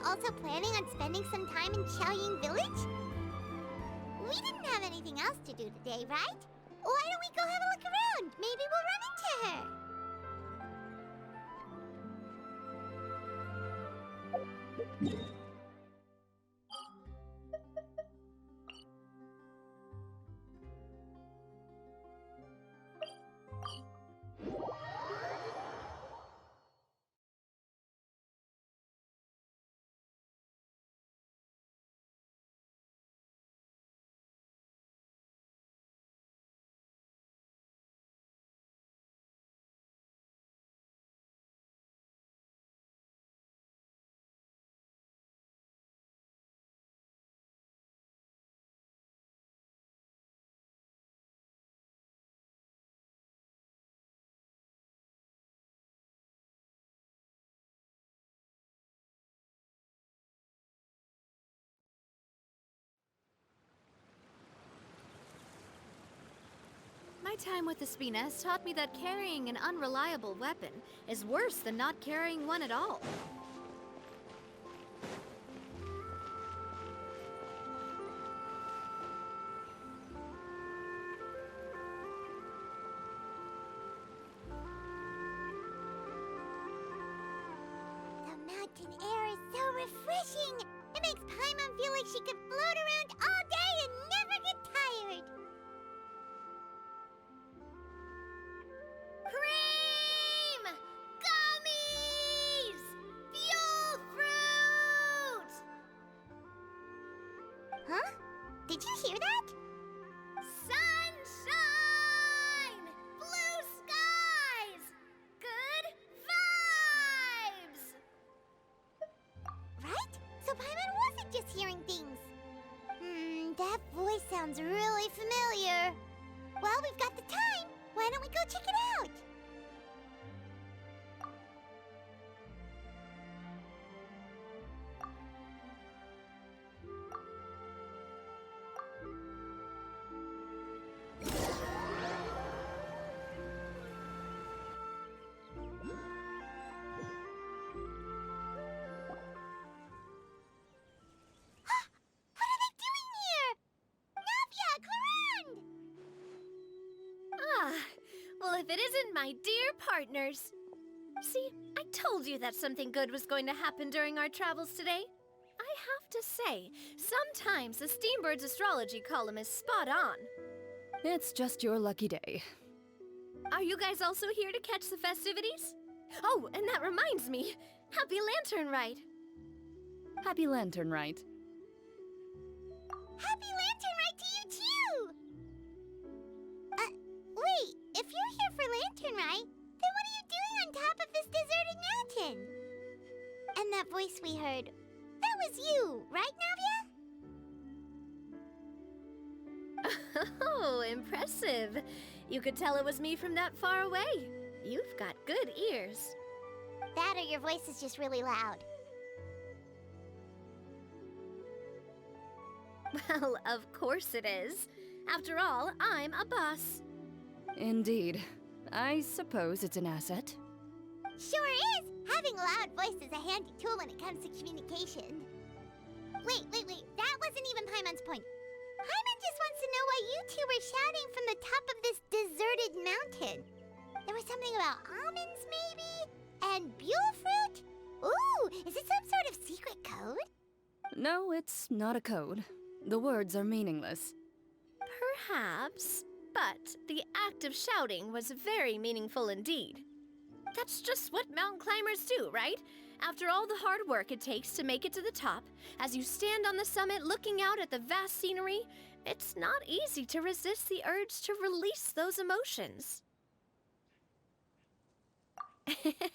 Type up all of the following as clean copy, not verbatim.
also planning on spending some time in Xiaoying Village? We didn't have anything else to do today, right? Why don't we go have a look around? Maybe we'll run into her. My time with the Spina has taught me that carrying an unreliable weapon is worse than not carrying one at all. The mountain air is so refreshing. It makes Paimon feel like she could float around all day and never get tired. Cream! Gummies! Fuel fruit! Huh? Did you hear that? Sunshine! Blue skies! Good vibes! Right? So Paimon wasn't just hearing things. That voice sounds really familiar. Well, we've got the time. Why don't we go check it out? What are they doing here? Navia, Clarande! Ah, well, if it isn't my dear partners. See, I told you that something good was going to happen during our travels today. I have to say, sometimes the Steambird's astrology column is spot on. It's just your lucky day. Are you guys also here to catch the festivities? Oh, and that reminds me, Happy Lantern Ride. Happy Lantern Rite. Happy Lantern Ride to you too! Wait, if you're here for Lantern Ride, then what are you doing on top of this deserted mountain? And that voice we heard, that was you, right, Navia? Oh, impressive. You could tell it was me from that far away. You've got good ears. That or your voice is just really loud. Well, of course it is. After all, I'm a boss. Indeed. I suppose it's an asset. Sure is! Having a loud voice is a handy tool when it comes to communication. Wait. That wasn't even Paimon's point. Paimon just wants to know why you two were shouting from the top of this deserted mountain. There was something about almonds, maybe? And buell fruit? Ooh, is it some sort of secret code? No, it's not a code. The words are meaningless. Perhaps, but the act of shouting was very meaningful indeed. That's just what mountain climbers do, right? After all the hard work it takes to make it to the top, as you stand on the summit looking out at the vast scenery, it's not easy to resist the urge to release those emotions.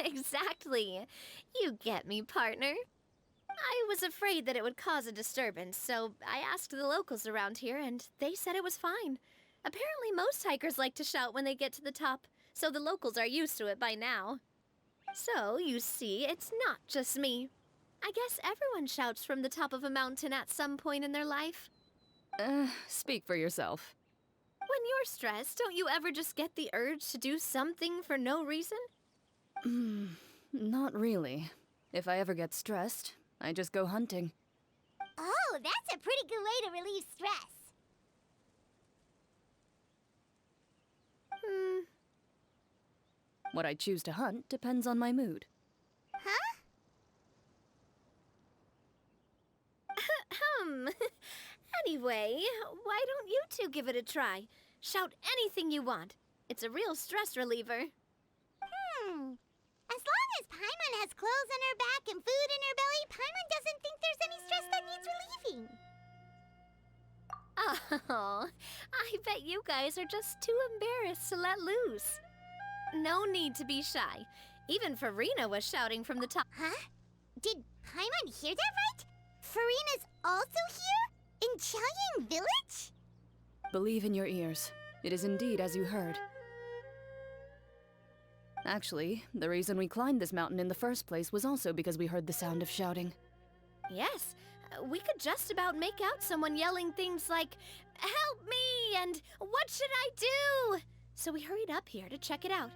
Exactly. You get me, partner. I was afraid that it would cause a disturbance, so I asked the locals around here, and they said it was fine. Apparently most hikers like to shout when they get to the top, so the locals are used to it by now. So, you see, it's not just me. I guess everyone shouts from the top of a mountain at some point in their life. Speak for yourself. When you're stressed, don't you ever just get the urge to do something for no reason? Not really. If I ever get stressed, I just go hunting. Oh, that's a pretty good way to relieve stress. What I choose to hunt depends on my mood. Huh? Anyway, why don't you two give it a try? Shout anything you want. It's a real stress reliever. As long as Paimon has clothes on her back and food in her belly, Paimon doesn't think there's any stress that needs relieving. Oh, I bet you guys are just too embarrassed to let loose. No need to be shy. Even Farina was shouting from the top. Huh? Did Paimon hear that right? Farina's also here? In Qiaoying Village? Believe in your ears. It is indeed as you heard. Actually, the reason we climbed this mountain in the first place was also because we heard the sound of shouting. Yes, we could just about make out someone yelling things like, "Help me!" and "What should I do?" So we hurried up here to check it out.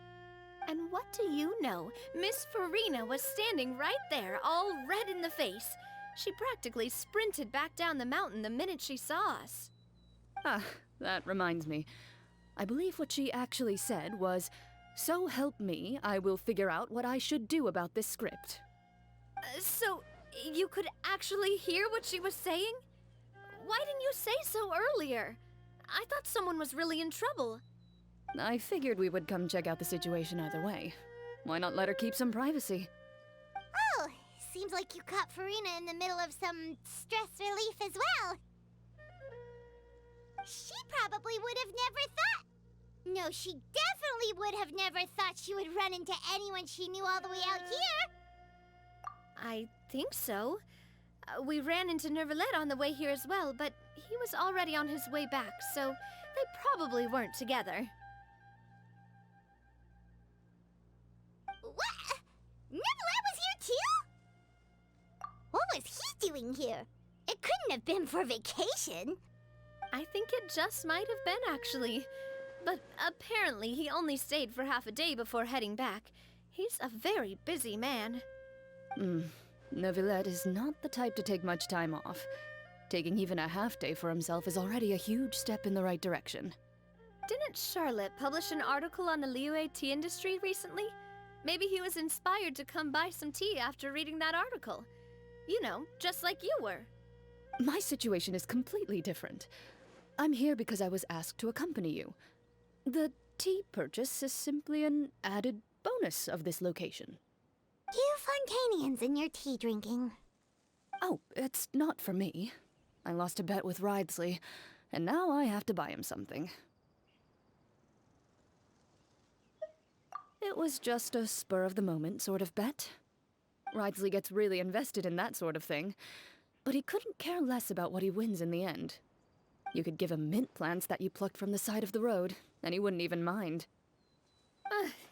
And what do you know? Miss Farina was standing right there, all red in the face. She practically sprinted back down the mountain the minute she saw us. Ah, that reminds me. I believe what she actually said was, "So help me, I will figure out what I should do about this script." So, you could actually hear what she was saying? Why didn't you say so earlier? I thought someone was really in trouble. I figured we would come check out the situation either way. Why not let her keep some privacy? Oh, seems like you caught Farina in the middle of some stress relief as well. She probably would have never thought. No, she definitely would have never thought she would run into anyone she knew all the way out here. I think so. We ran into Nervalet on the way here as well, but he was already on his way back, so they probably weren't together. What? Nervalet was here too? What was he doing here? It couldn't have been for vacation. I think it just might have been, actually. But apparently he only stayed for half a day before heading back. He's a very busy man. Neuvillette is not the type to take much time off. Taking even a half day for himself is already a huge step in the right direction. Didn't Charlotte publish an article on the Liyue tea industry recently? Maybe he was inspired to come buy some tea after reading that article. You know, just like you were. My situation is completely different. I'm here because I was asked to accompany you. The tea purchase is simply an added bonus of this location. You Fontanians and your tea drinking. Oh, it's not for me. I lost a bet with Ridesley, and now I have to buy him something. It was just a spur-of-the-moment sort of bet. Ridesley gets really invested in that sort of thing, but he couldn't care less about what he wins in the end. You could give him mint plants that you plucked from the side of the road, and he wouldn't even mind.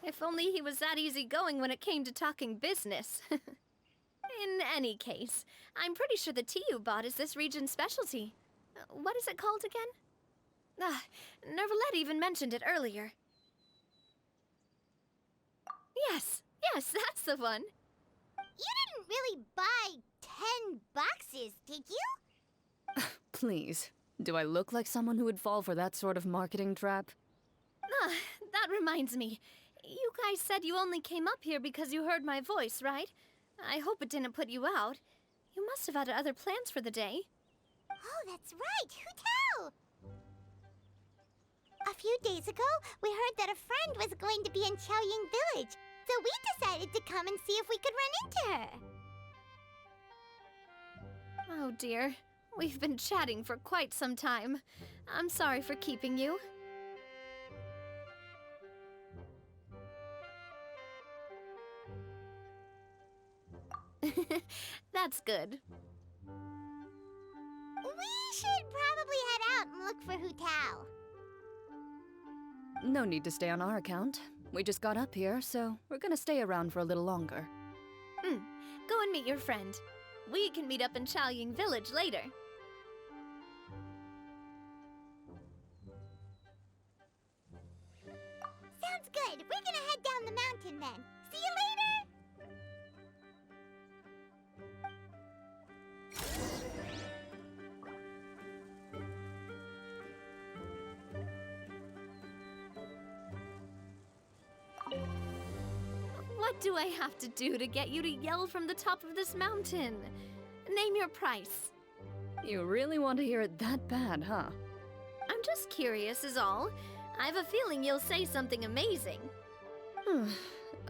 If only he was that easygoing when it came to talking business. In any case, I'm pretty sure the tea you bought is this region's specialty. What is it called again? Nervalet even mentioned it earlier. Yes, that's the one. You didn't really buy 10 boxes, did you? Please, do I look like someone who would fall for that sort of marketing trap? That reminds me. You guys said you only came up here because you heard my voice, right? I hope it didn't put you out. You must have had other plans for the day. Oh, that's right. Who tell? A few days ago, we heard that a friend was going to be in Qiaoying Village, so we decided to come and see if we could run into her. Oh dear. We've been chatting for quite some time. I'm sorry for keeping you. That's good. We should probably head out and look for Hu Tao. No need to stay on our account. We just got up here, so we're gonna stay around for a little longer. Go and meet your friend. We can meet up in Qiaoying Village later. Sounds good. We're gonna head down the mountain then. See you later! What do I have to do to get you to yell from the top of this mountain? Name your price. You really want to hear it that bad, huh? I'm just curious is all. I have a feeling you'll say something amazing.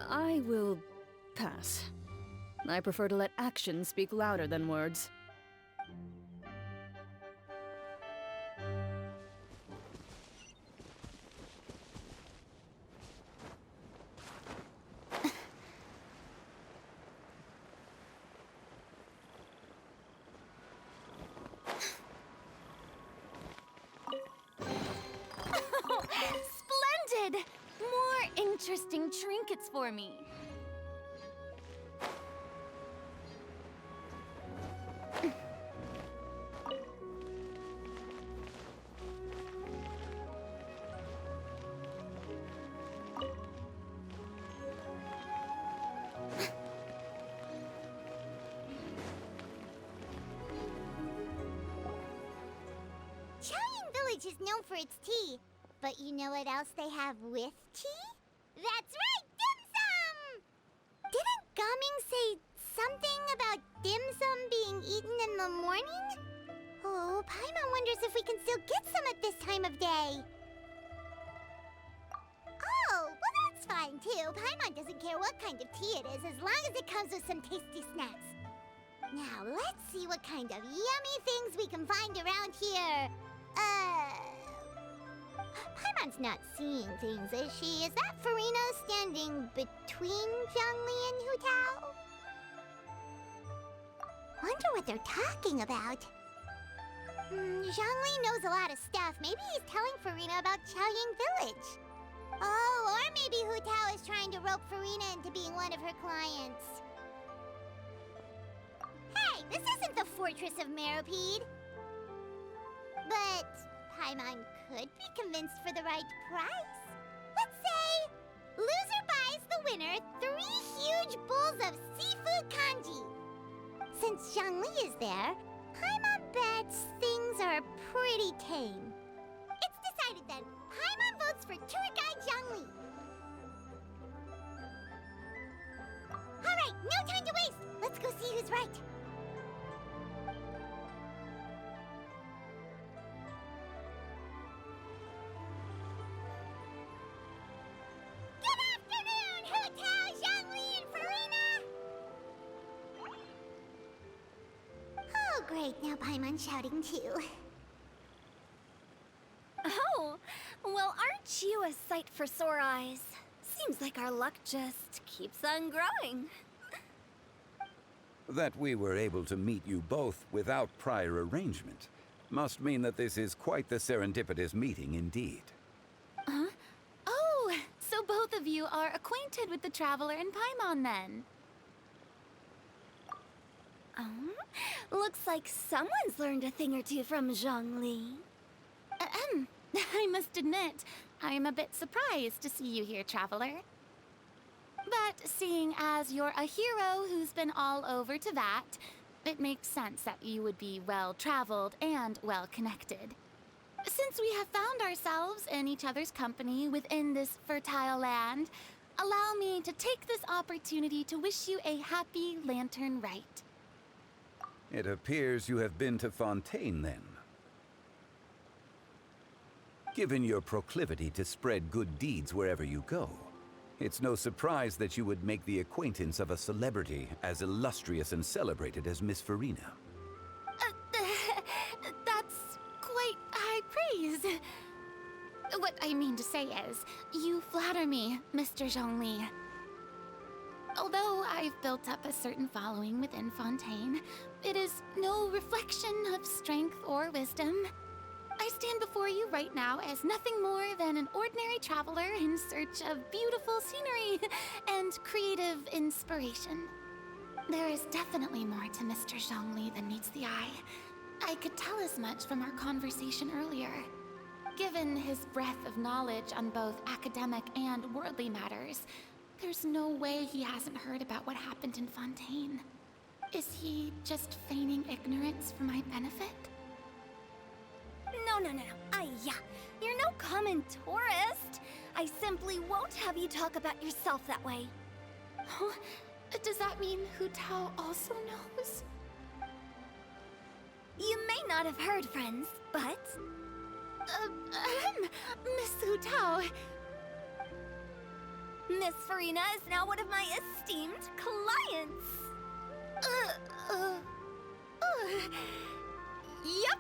I will pass. I prefer to let actions speak louder than words. Splendid! More interesting trinkets for me. Chaoying Village is known for its tea, but you know what else they have with tea? That's right, dim sum! Didn't Gaming say something about dim sum being eaten in the morning? Oh, Paimon wonders if we can still get some at this time of day. Oh, well that's fine too. Paimon doesn't care what kind of tea it is as long as it comes with some tasty snacks. Now, let's see what kind of yummy things we can find around here. Paimon's not seeing things, is she? Is that Farina standing between Zhongli and Hu Tao? Wonder what they're talking about. Zhongli knows a lot of stuff. Maybe he's telling Farina about Chaoying Village. Oh, or maybe Hu Tao is trying to rope Farina into being one of her clients. Hey, this isn't the Fortress of Meropide. But Paimon could be convinced for the right price. Let's say loser buys the winner 3 huge bowls of seafood kanji. Since Zhongli is there, Paimon bets things are pretty tame. It's decided then. Paimon votes for tour guide Zhongli. All right, no time to waste. Let's go see who's right. Great, now Paimon's shouting too. Oh, well, aren't you a sight for sore eyes? Seems like our luck just keeps on growing. That we were able to meet you both without prior arrangement must mean that this is quite the serendipitous meeting indeed. Huh? Oh, so both of you are acquainted with the Traveler and Paimon then? Looks like someone's learned a thing or two from Zhongli. I must admit, I'm a bit surprised to see you here, Traveler. But seeing as you're a hero who's been all over Teyvat, it makes sense that you would be well-traveled and well-connected. Since we have found ourselves in each other's company within this fertile land, allow me to take this opportunity to wish you a happy Lantern Rite. It appears you have been to Fontaine, then. Given your proclivity to spread good deeds wherever you go, it's no surprise that you would make the acquaintance of a celebrity as illustrious and celebrated as Miss Farina. That's quite high praise. What I mean to say is, you flatter me, Mr. Zhongli. Although I've built up a certain following within Fontaine, it is no reflection of strength or wisdom. I stand before you right now as nothing more than an ordinary traveler in search of beautiful scenery and creative inspiration. There is definitely more to Mr. Zhongli than meets the eye. I could tell as much from our conversation earlier. Given his breadth of knowledge on both academic and worldly matters, there's no way he hasn't heard about what happened in Fontaine. Is he just feigning ignorance for my benefit? No. Yeah. You're no common tourist. I simply won't have you talk about yourself that way. Oh, does that mean Hu Tao also knows? You may not have heard, friends, but Miss Hu Tao. Miss Farina is now one of my esteemed clients. Yep.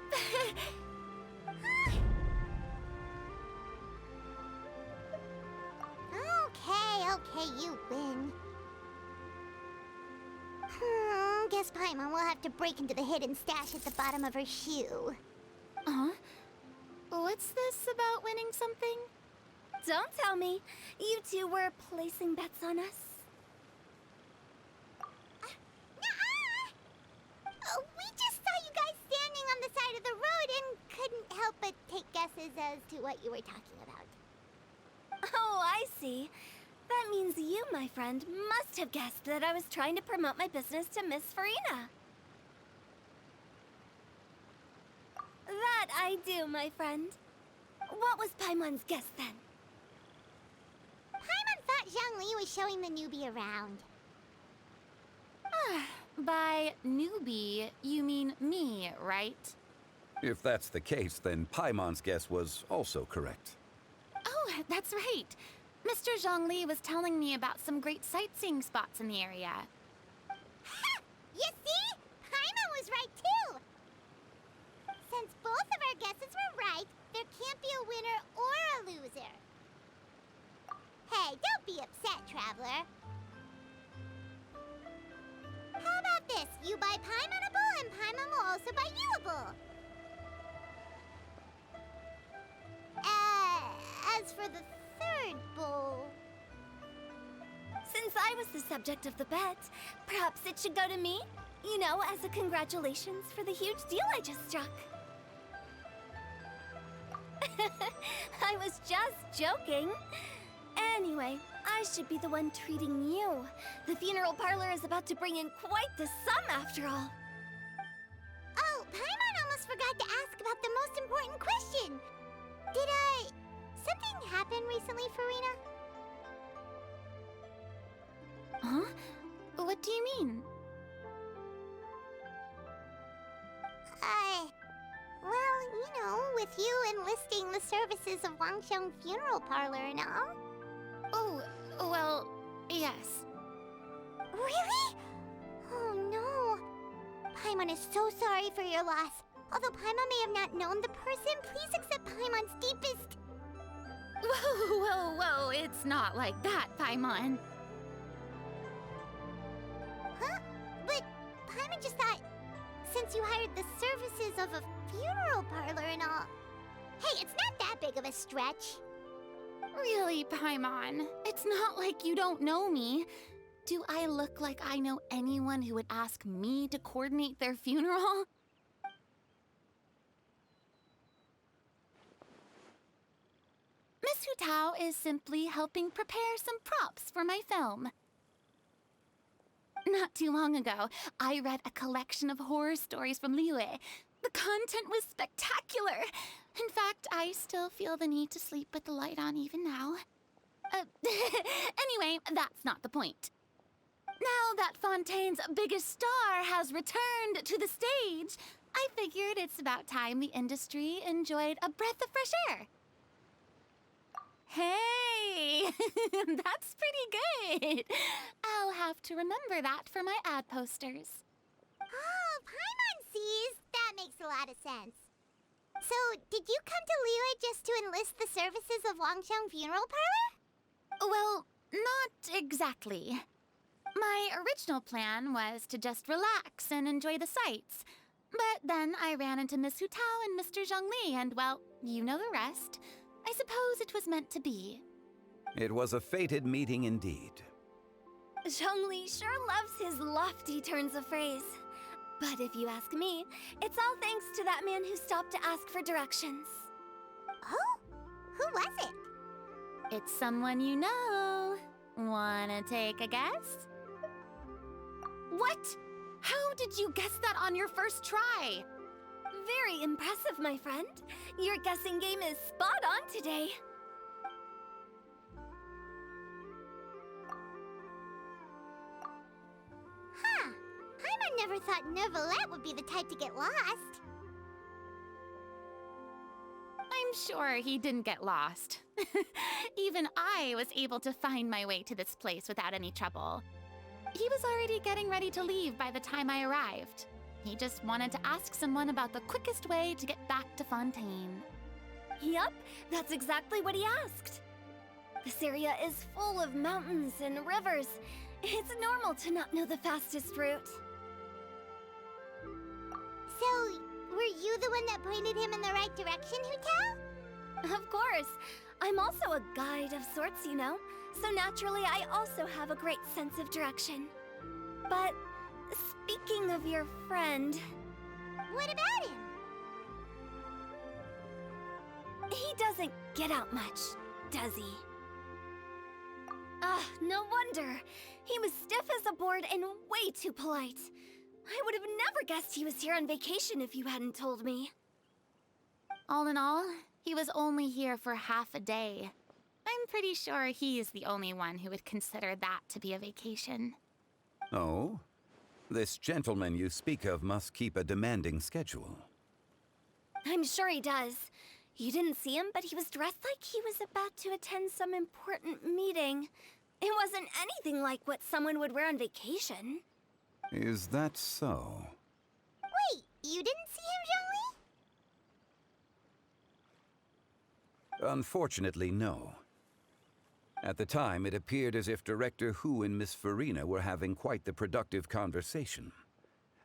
Okay, you win. Guess Paimon will have to break into the hidden stash at the bottom of her shoe. What's this about winning something? Don't tell me. You two were placing bets on us. We just saw you guys standing on the side of the road and couldn't help but take guesses as to what you were talking about. Oh, I see. That means you, my friend, must have guessed that I was trying to promote my business to Miss Farina. That I do, my friend. What was Paimon's guess then? Paimon thought Zhongli was showing the newbie around. By newbie, you mean me, right? If that's the case, then Paimon's guess was also correct. Oh, that's right. Mr. Zhongli was telling me about some great sightseeing spots in the area. Ha! You see? Paimon was right too! Since both of our guesses were right, there can't be a winner or a loser. Hey, don't be upset, Traveler. How about this? You buy Paimonable and Paimon will also buy youable. As for the third bowl... Since I was the subject of the bet, perhaps it should go to me? You know, as a congratulations for the huge deal I just struck. I was just joking. Anyway, I should be the one treating you. The funeral parlor is about to bring in quite the sum after all. Oh, Paimon almost forgot to ask about the most important question. Did, something happen recently, Farina? Huh? What do you mean? Well, you know, with you enlisting the services of Wangsheng Funeral Parlor and all. Oh, well, yes. Really? Oh no. Paimon is so sorry for your loss. Although Paimon may have not known the person, please accept Paimon's deepest... Whoa, it's not like that, Paimon. Huh? But Paimon just thought, since you hired the services of a funeral parlor and all... Hey, it's not that big of a stretch. Really, Paimon? It's not like you don't know me. Do I look like I know anyone who would ask me to coordinate their funeral? Miss Hu Tao is simply helping prepare some props for my film. Not too long ago, I read a collection of horror stories from Liyue. The content was spectacular. In fact, I still feel the need to sleep with the light on even now. Anyway, that's not the point. Now that Fontaine's biggest star has returned to the stage, I figured it's about time the industry enjoyed a breath of fresh air. Hey, that's pretty good. I'll have to remember that for my ad posters. Oh, Paimon sees. That makes a lot of sense. So, did you come to Liyue just to enlist the services of Wangsheng Funeral Parlor? Well, not exactly. My original plan was to just relax and enjoy the sights. But then I ran into Miss Hu Tao and Mr. Zhongli, and well, you know the rest. I suppose it was meant to be. It was a fated meeting indeed. Zhongli sure loves his lofty turns of phrase. But if you ask me, it's all thanks to that man who stopped to ask for directions. Oh? Who was it? It's someone you know. Wanna take a guess? What? How did you guess that on your first try? Very impressive, my friend. Your guessing game is spot on today. never thought Neuvillette would be the type to get lost. I'm sure he didn't get lost. Even I was able to find my way to this place without any trouble. He was already getting ready to leave by the time I arrived. He just wanted to ask someone about the quickest way to get back to Fontaine. Yup, that's exactly what he asked. This area is full of mountains and rivers. It's normal to not know the fastest route. So, were you the one that pointed him in the right direction, Hu-Tao? Of course. I'm also a guide of sorts, you know. So naturally, I also have a great sense of direction. But speaking of your friend... What about him? He doesn't get out much, does he? No wonder. He was stiff as a board and way too polite. I would have never guessed he was here on vacation if you hadn't told me. All in all, he was only here for half a day. I'm pretty sure he's the only one who would consider that to be a vacation. Oh? This gentleman you speak of must keep a demanding schedule. I'm sure he does. You didn't see him, but he was dressed like he was about to attend some important meeting. It wasn't anything like what someone would wear on vacation. Is that so? Wait, you didn't see him, Zhongli? Unfortunately, no. At the time, it appeared as if Director Hu and Miss Farina were having quite the productive conversation.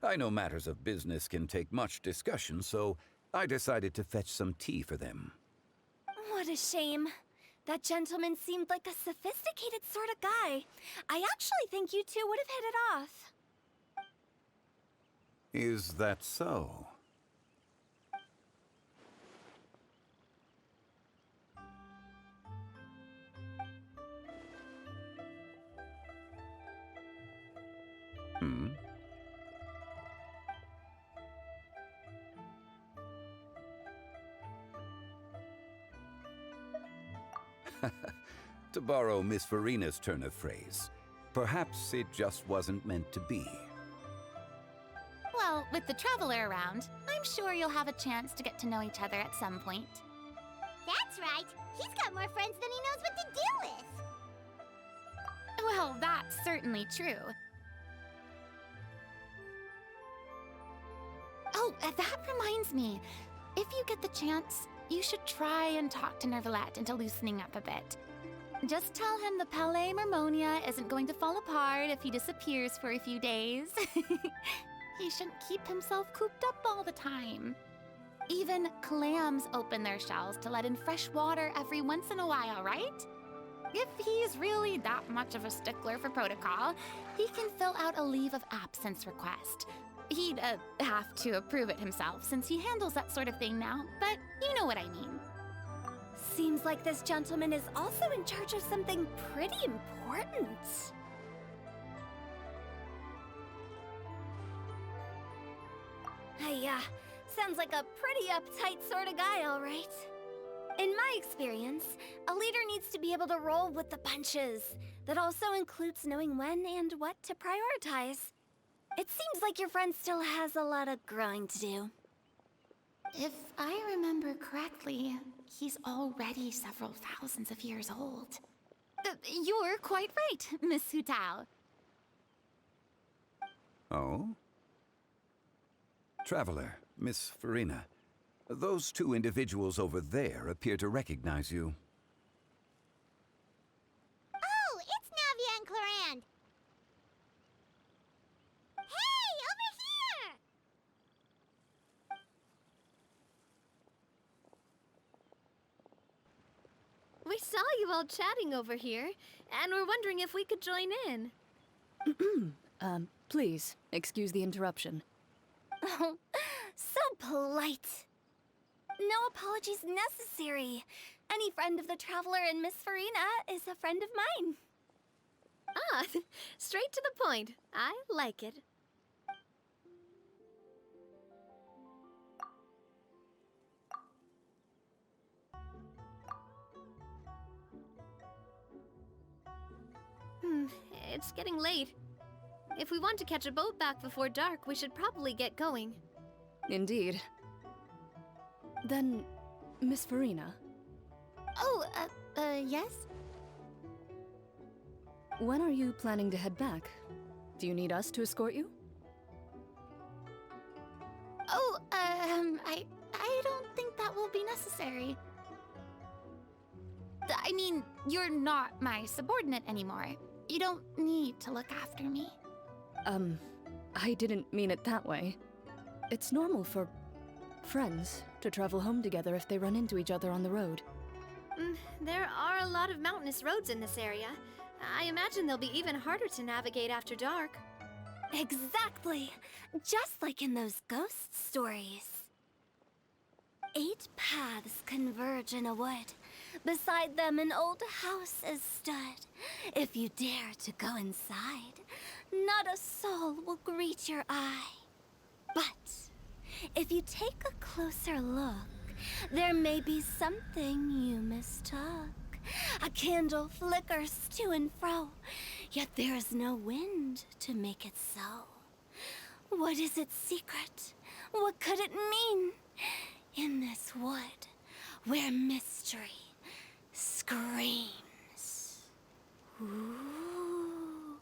I know matters of business can take much discussion, so I decided to fetch some tea for them. What a shame. That gentleman seemed like a sophisticated sort of guy. I actually think you two would have hit it off. Is that so? Hmm? To borrow Miss Farina's turn of phrase, perhaps it just wasn't meant to be. Well, with the Traveler around, I'm sure you'll have a chance to get to know each other at some point. That's right. He's got more friends than he knows what to do with. Well, that's certainly true. Oh, that reminds me. If you get the chance, you should try and talk to Neuvillette into loosening up a bit. Just tell him the Palais Mermonia isn't going to fall apart if he disappears for a few days. He shouldn't keep himself cooped up all the time. Even clams open their shells to let in fresh water every once in a while, right? If he's really that much of a stickler for protocol, he can fill out a leave of absence request. He'd have to approve it himself since he handles that sort of thing now, but you know what I mean. Seems like this gentleman is also in charge of something pretty important. Sounds like a pretty uptight sort of guy, all right. In my experience, a leader needs to be able to roll with the punches. That also includes knowing when and what to prioritize. It seems like your friend still has a lot of growing to do. If I remember correctly, he's already several thousands of years old. You're quite right, Miss Hu-Tao. Oh? Traveler, Miss Farina, those two individuals over there appear to recognize you. Oh, it's Navia and Clarand. Hey, over here! We saw you all chatting over here, and we're wondering if we could join in. Please, excuse the interruption. Oh, so polite. No apologies necessary. Any friend of the Traveler and Miss Farina is a friend of mine. Ah, straight to the point. I like it. It's getting late. If we want to catch a boat back before dark, we should probably get going. Indeed. Then, Miss Farina, Oh, yes? when are you planning to head back? Do you need us to escort you? Oh, I don't think that will be necessary. I mean, you're not my subordinate anymore. You don't need to look after me. I didn't mean it that way. It's normal for friends to travel home together if they run into each other on the road. There are a lot of mountainous roads in this area. I imagine they'll be even harder to navigate after dark. Exactly. Just like in those ghost stories. 8 paths converge in a wood. Beside them an old house is stood. If you dare to go inside, not a soul will greet your eye. But if you take a closer look, there may be something you mistook. A candle flickers to and fro, yet there is no wind to make it so. What is its secret? What could it mean? In this wood, where mystery screams. Ooh.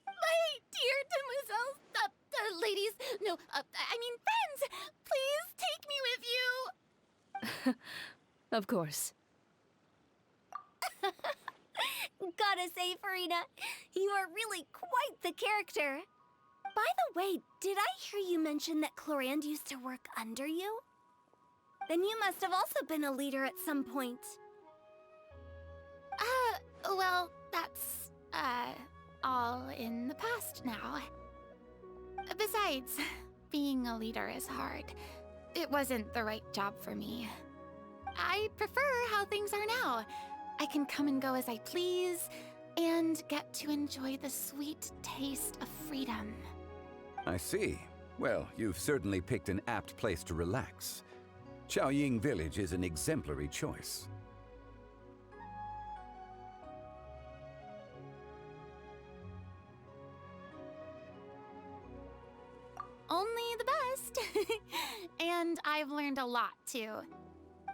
My dear demoiselles, ladies, no, I mean friends, please take me with you. Of course. Gotta say, Farina, you are really quite the character. By the way, did I hear you mention that Clorand used to work under you? Then you must have also been a leader at some point. Well, that's, all in the past now. Besides, being a leader is hard. It wasn't the right job for me. I prefer how things are now. I can come and go as I please, and get to enjoy the sweet taste of freedom. I see. Well, you've certainly picked an apt place to relax. Chaoying Village is an exemplary choice. Only the best. And I've learned a lot, too.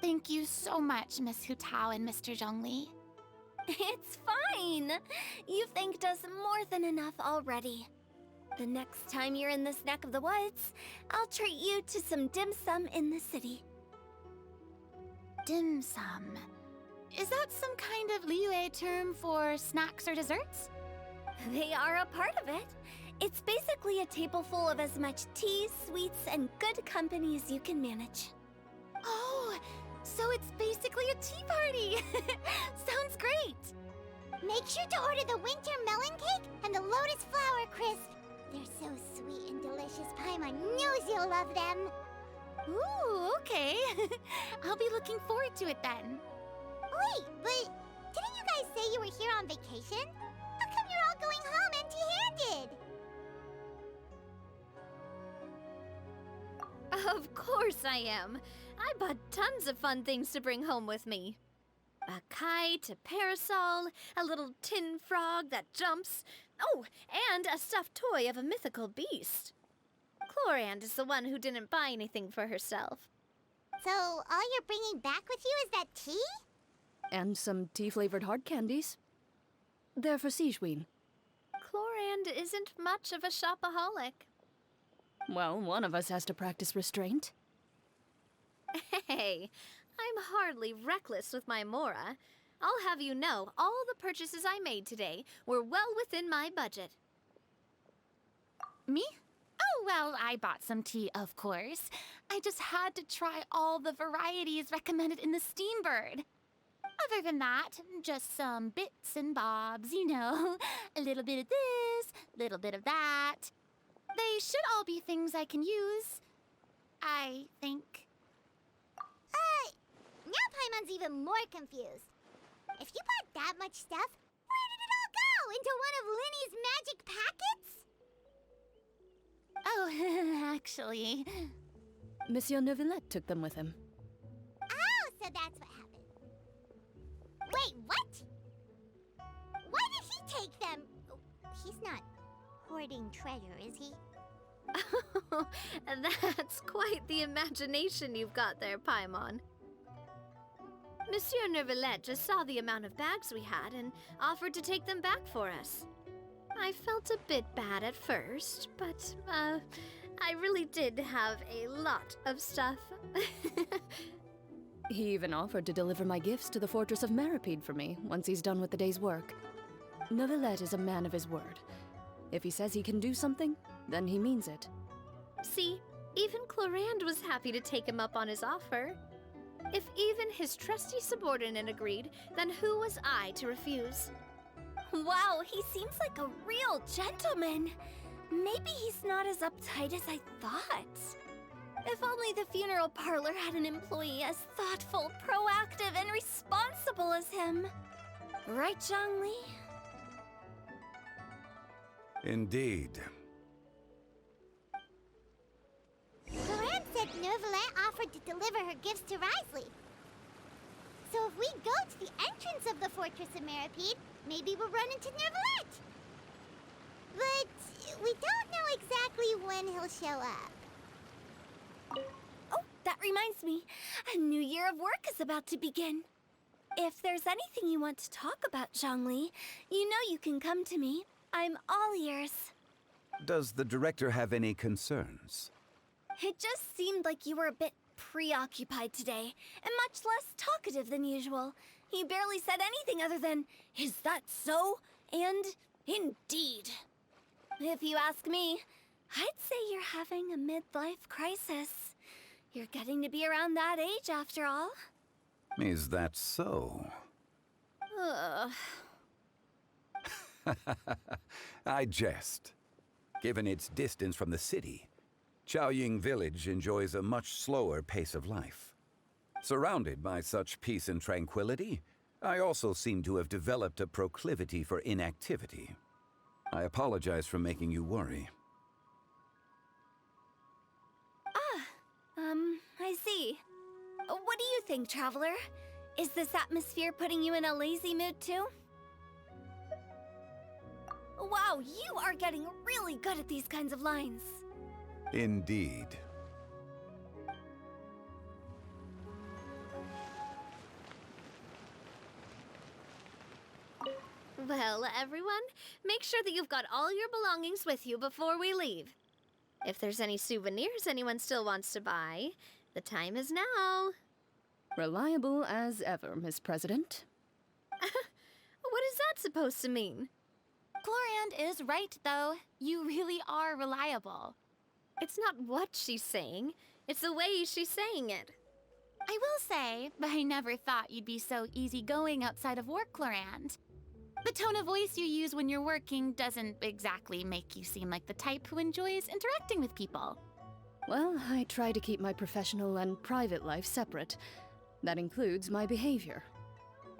Thank you so much, Miss Hu Tao and Mr. Zhongli. It's fine. You've thanked us more than enough already. The next time you're in this neck of the woods, I'll treat you to some dim sum in the city. Dim sum. Is that some kind of Liyue term for snacks or desserts? They are a part of it. It's basically a table full of as much tea, sweets, and good company as you can manage. Oh, so it's basically a tea party. Sounds great. Make sure to order the winter melon cake and the lotus flower crisp. They're so sweet and delicious, Paimon knows you'll love them. Ooh, okay. I'll be looking forward to it then. Wait, but didn't you guys say you were here on vacation? How come you're all going home empty-handed? Of course I am. I bought tons of fun things to bring home with me. A kite, a parasol, a little tin frog that jumps. Oh, and a stuffed toy of a mythical beast. Clorand is the one who didn't buy anything for herself. So, all you're bringing back with you is that tea? And some tea-flavored hard candies. They're for Sigewin. Clorand isn't much of a shopaholic. Well, one of us has to practice restraint. Hey, I'm hardly reckless with my Mora. I'll have you know, all the purchases I made today were well within my budget. Me? Oh, well, I bought some tea, of course. I just had to try all the varieties recommended in the Steambird. Other than that, just some bits and bobs, you know. A little bit of this, a little bit of that. They should all be things I can use, I think. Now Paimon's even more confused. If you bought that much stuff, where did it all go? Into one of Linny's magic packets? Oh, actually... Monsieur Neuvillette took them with him. Oh, so that's what happened. Wait, what? hoarding treasure, is he? That's quite the imagination you've got there, Paimon. Monsieur Neuvillette just saw the amount of bags we had and offered to take them back for us. I felt a bit bad at first, but, I really did have a lot of stuff. He even offered to deliver my gifts to the Fortress of Meripede for me once he's done with the day's work. Neuvillette is a man of his word. If he says he can do something, then he means it. See, even Clorand was happy to take him up on his offer. If even his trusty subordinate agreed, then who was I to refuse? Wow, he seems like a real gentleman. Maybe he's not as uptight as I thought. If only the funeral parlor had an employee as thoughtful, proactive, and responsible as him. Right, Zhongli? Indeed. Clorand said Neuvillette offered to deliver her gifts to Risley. So if we go to the entrance of the Fortress of Meripede, maybe we'll run into Neuvillette. But we don't know exactly when he'll show up. Oh, that reminds me. A new year of work is about to begin. If there's anything you want to talk about, Zhongli, you know you can come to me. I'm all ears. Does the director have any concerns? It just seemed like you were a bit preoccupied today, and much less talkative than usual. You barely said anything other than, "Is that so?" and "Indeed." If you ask me, I'd say you're having a midlife crisis. You're getting to be around that age after all. Is that so? Ugh. I jest. Given its distance from the city, Chaoying Village enjoys a much slower pace of life. Surrounded by such peace and tranquility, I also seem to have developed a proclivity for inactivity. I apologize for making you worry. I see. What do you think, Traveler? Is this atmosphere putting you in a lazy mood too? Wow, you are getting really good at these kinds of lines. Indeed. Well, everyone, make sure that you've got all your belongings with you before we leave. If there's any souvenirs anyone still wants to buy, the time is now. Reliable as ever, Miss President. What is that supposed to mean? Clorand is right, though. You really are reliable. It's not what she's saying, it's the way she's saying it. I will say, I never thought you'd be so easygoing outside of work, Clorand. The tone of voice you use when you're working doesn't exactly make you seem like the type who enjoys interacting with people. Well, I try to keep my professional and private life separate. That includes my behavior.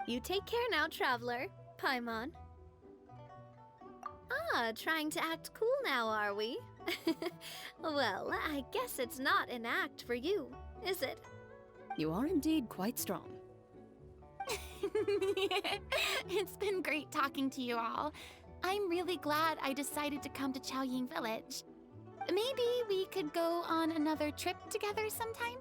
You take care now, Traveler. Paimon. Ah, trying to act cool now, are we? Well, I guess it's not an act for you, is it? You are indeed quite strong. It's been great talking to you all. I'm really glad I decided to come to Chaoying Village. Maybe we could go on another trip together sometime?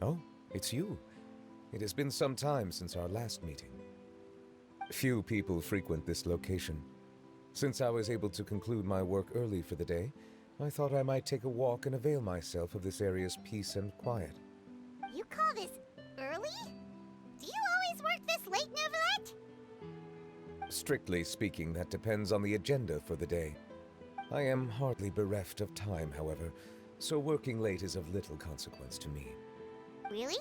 Oh, it's you. It has been some time since our last meeting. Few people frequent this location. Since I was able to conclude my work early for the day, I thought I might take a walk and avail myself of this area's peace and quiet. You call this early? Do you always work this late, Neuvillette? Strictly speaking, that depends on the agenda for the day. I am hardly bereft of time, however, so working late is of little consequence to me. Really?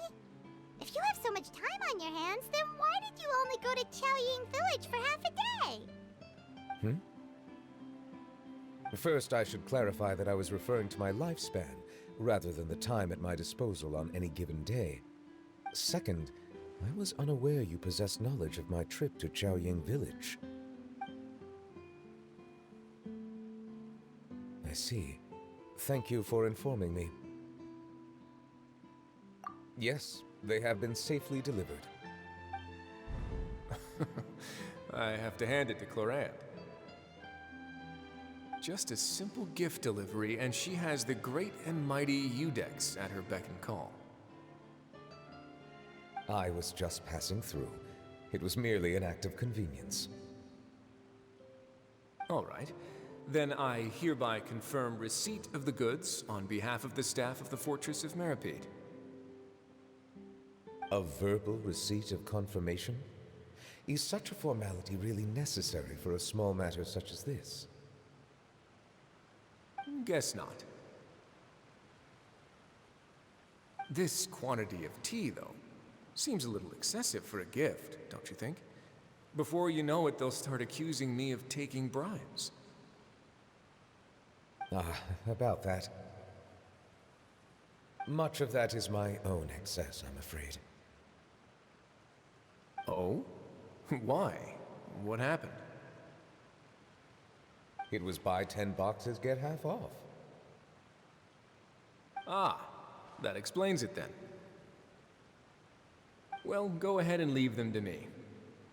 If you have so much time on your hands, then why did you only go to Chaoying Village for half a day? First, I should clarify that I was referring to my lifespan, rather than the time at my disposal on any given day. Second, I was unaware you possessed knowledge of my trip to Chaoying Village. I see. Thank you for informing me. Yes, they have been safely delivered. I have to hand it to Clorand. Just a simple gift delivery, and she has the great and mighty Udex at her beck and call. I was just passing through. It was merely an act of convenience. All right. Then I hereby confirm receipt of the goods on behalf of the staff of the Fortress of Meripede. A verbal receipt of confirmation? Is such a formality really necessary for a small matter such as this? Guess not. This quantity of tea, though, seems a little excessive for a gift, don't you think? Before you know it, they'll start accusing me of taking bribes. About that. Much of that is my own excess, I'm afraid. Oh? Why? What happened? It was buy 10 boxes, get half off. Ah, that explains it then. Well, go ahead and leave them to me.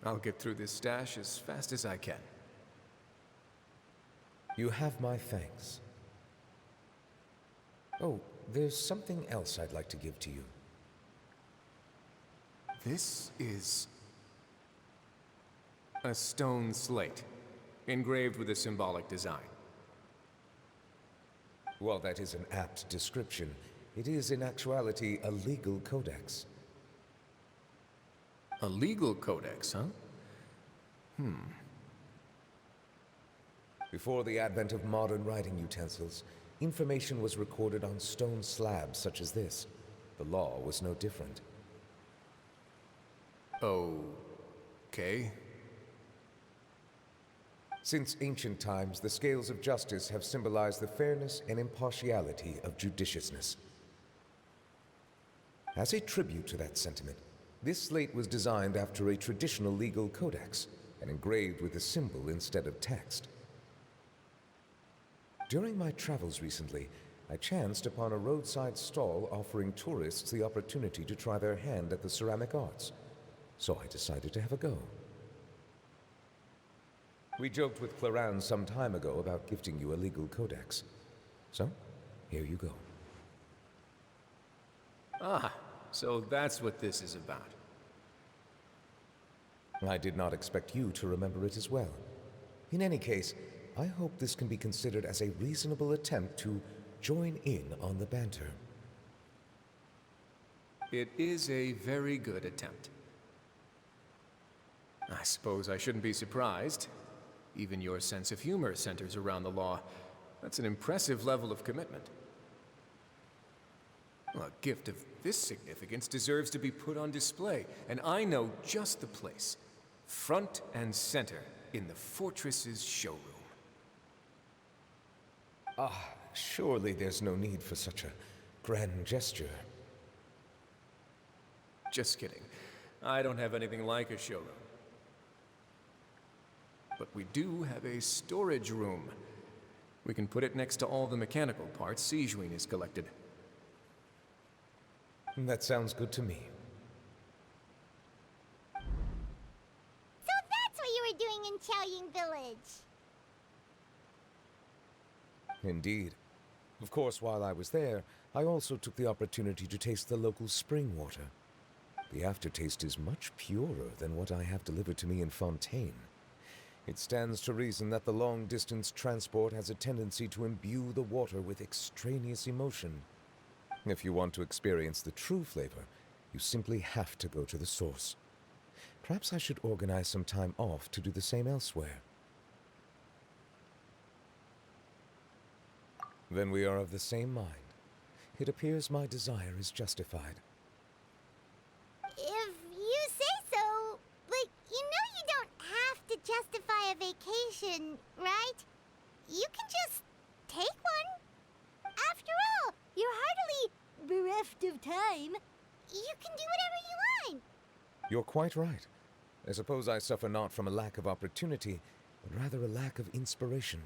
I'll get through this stash as fast as I can. You have my thanks. Oh, there's something else I'd like to give to you. This is a stone slate, engraved with a symbolic design. While that is an apt description, it is in actuality a legal codex. A legal codex, huh? Before the advent of modern writing utensils, information was recorded on stone slabs such as this. The law was no different. Okay. Since ancient times, the scales of justice have symbolized the fairness and impartiality of judiciousness. As a tribute to that sentiment, this slate was designed after a traditional legal codex and engraved with a symbol instead of text. During my travels recently, I chanced upon a roadside stall offering tourists the opportunity to try their hand at the ceramic arts, so I decided to have a go. We joked with Clorand some time ago about gifting you a legal codex. So, here you go. Ah, so that's what this is about. I did not expect you to remember it as well. In any case, I hope this can be considered as a reasonable attempt to join in on the banter. It is a very good attempt. I suppose I shouldn't be surprised. Even your sense of humor centers around the law. That's an impressive level of commitment. A gift of this significance deserves to be put on display, and I know just the place. Front and center in the Fortress's showroom. Surely there's no need for such a grand gesture. Just kidding. I don't have anything like a showroom. But we do have a storage room. We can put it next to all the mechanical parts Sijuin has collected. That sounds good to me. So that's what you were doing in Chaoying Village. Indeed. Of course, while I was there, I also took the opportunity to taste the local spring water. The aftertaste is much purer than what I have delivered to me in Fontaine. It stands to reason that the long-distance transport has a tendency to imbue the water with extraneous emotion. If you want to experience the true flavor, you simply have to go to the source. Perhaps I should organize some time off to do the same elsewhere. Then we are of the same mind. It appears my desire is justified. If you say so, but you know you don't have to justify a vacation, right? You can just take one. After all, you're hardly bereft of time. You can do whatever you want. You're quite right. I suppose I suffer not from a lack of opportunity, but rather a lack of inspiration.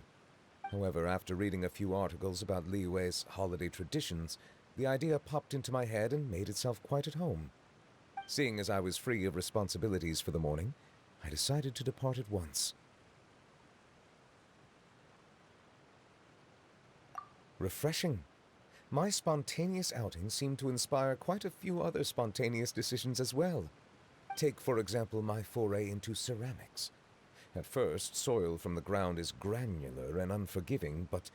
However, after reading a few articles about Liyue's holiday traditions, the idea popped into my head and made itself quite at home. Seeing as I was free of responsibilities for the morning, I decided to depart at once. Refreshing. My spontaneous outing seemed to inspire quite a few other spontaneous decisions as well. Take, for example, my foray into ceramics. At first, soil from the ground is granular and unforgiving, but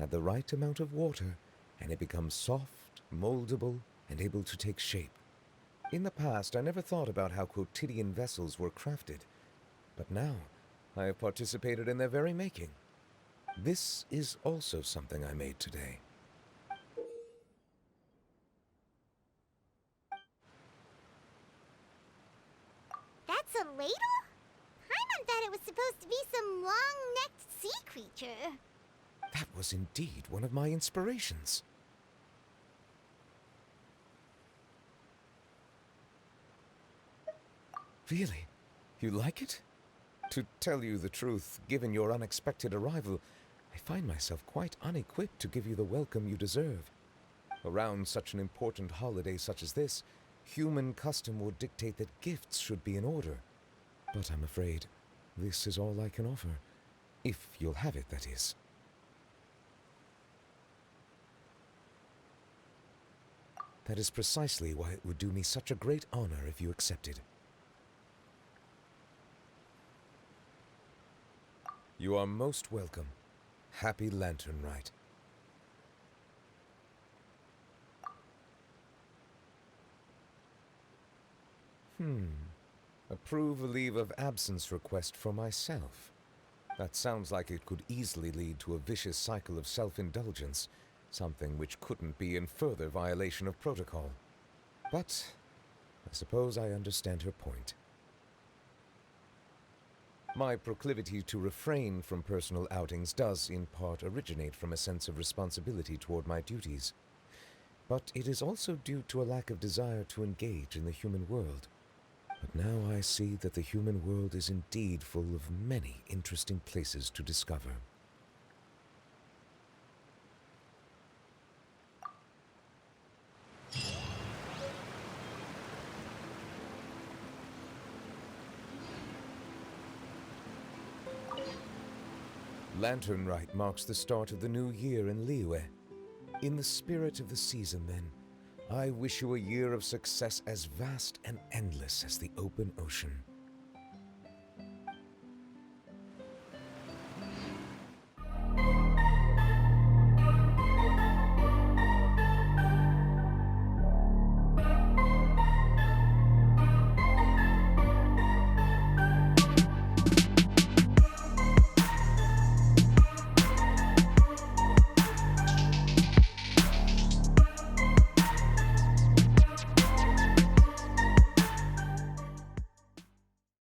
add the right amount of water, and it becomes soft, moldable, and able to take shape. In the past, I never thought about how quotidian vessels were crafted, but now I have participated in their very making. This is also something I made today. That's a ladle? Paimon thought it was supposed to be some long-necked sea creature. That was indeed one of my inspirations. Really? You like it? To tell you the truth, given your unexpected arrival, I find myself quite unequipped to give you the welcome you deserve. Around such an important holiday such as this, human custom would dictate that gifts should be in order. But I'm afraid this is all I can offer. If you'll have it, that is. That is precisely why it would do me such a great honor if you accepted. You are most welcome. Happy Lantern Rite. Approve a leave of absence request for myself. That sounds like it could easily lead to a vicious cycle of self-indulgence, something which couldn't be in further violation of protocol. But I suppose I understand her point. My proclivity to refrain from personal outings does, in part, originate from a sense of responsibility toward my duties. But it is also due to a lack of desire to engage in the human world. But now I see that the human world is indeed full of many interesting places to discover. Lantern Rite marks the start of the new year in Liyue. In the spirit of the season, then, I wish you a year of success as vast and endless as the open ocean.